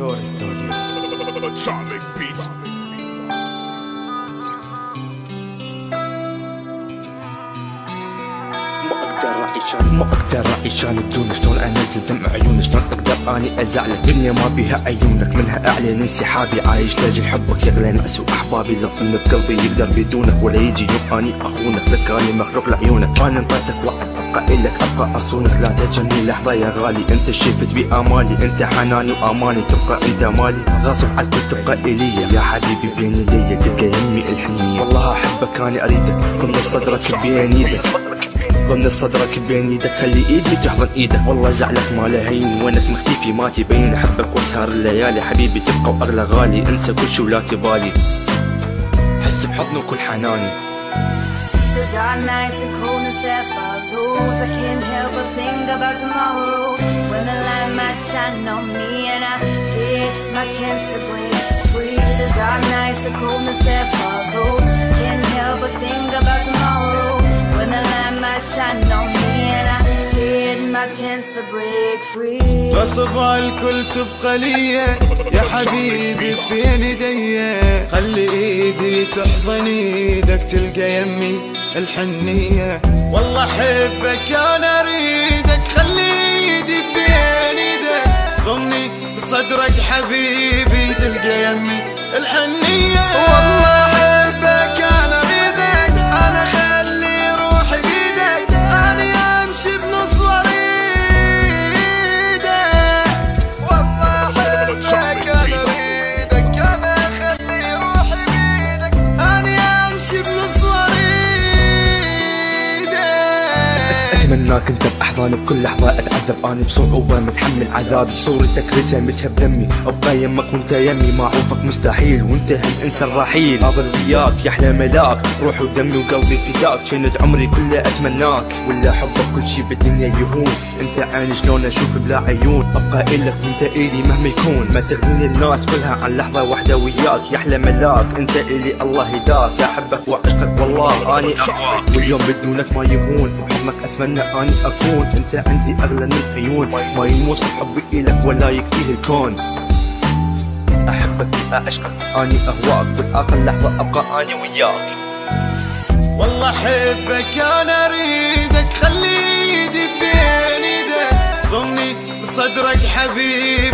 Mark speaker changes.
Speaker 1: تور استوديو
Speaker 2: Atomic Beats.
Speaker 1: ما اقدر اعيشان بدون شلون انزل دمع عيونك، شلون اقدر اني ازعلك؟ دنيا ما بيها عيونك، منها اعلن انسحابي، عايش لاجل حبك يغلى ناس واحبابي، لو فن بقلبي يقدر بدونك، ولا يجي يوم اني اخونك، لك اني مخلوق لعيونك، انا انطيتك وعد ابقى الك ابقى اصونك، لا تجني لحظه يا غالي، انت شفت بامالي، انت حناني واماني، تبقى انت مالي، غاصب على الكل تبقى الي، يا حبيبي بين ليا تلقى يمي الحنيه، والله احبك اني اريدك، ضمن صدرك بين ايدك، ضمن صدرك بين ايدك، خلي ايدي تحضن ايدك، والله زعلك ما له هين، وينك مختفي ما تبين، احبك واسهر الليالي، حبيبي تبقى واغلى غالي، انسى كل شي ولا تبالي، حس بحضني وكل حناني.
Speaker 3: The dark nights and coldness that follows, I can't help but think about tomorrow, when the light might shine on me and I get my chance to break free. The dark nights and coldness that follows, can't help but think about tomorrow, when the light might shine on me and I get my chance to break free.
Speaker 4: غصب عالكل تبقى ليا يا حبيبي بين ايديا، خلي ايدي تحضن ايدك، تلقى يمي الحنية، والله احبك انا اريدك، خلي ايدي بين ايدك، ضمني بصدرك حبيبي، تلقى يمي الحنية، والله احبك انا اريدك، انا خلي روحي بيدك، انا امشي بنص وريدك، والله احبك انا اريدك، انا خلي روحي بيدك، انا امشي بنص وريدك.
Speaker 1: اتمناك انت باحضاني بكل لحظه، اتعذب اني بصعوبه متحمل عذابي، صورتك رسمتها بدمي، ابقى يمك وانت يمي، ما اعوفك مستحيل، وانت هالانسان رحيل، اظل وياك يا احلى ملاك، روحي ودمي وقلبي فداك، كنت عمري كله اتمناك، ولا حبك كل شي بالدنيا يهون، انت عيني شلون اشوف بلا عيون، ابقى الك وانت الي مهما يكون، ما تغنيني الناس كلها عن لحظه واحده وياك، يا احلى ملاك، انت الي الله هداك، يا احبك وعشقك والله اني اقواك، واليوم بدونك ما يهون، وحضنك اتمنى اني اكون، انت عندي اغلى من العيون، ما ينوصف حبي الك ولا يكفيه الكون، احبك اعشقك اني اهواك، بالاخر لحظه ابقى اني وياك،
Speaker 4: والله احبك انا اريدك، خلي ايدي بين ايدك، ضمني بصدرك حبيبي،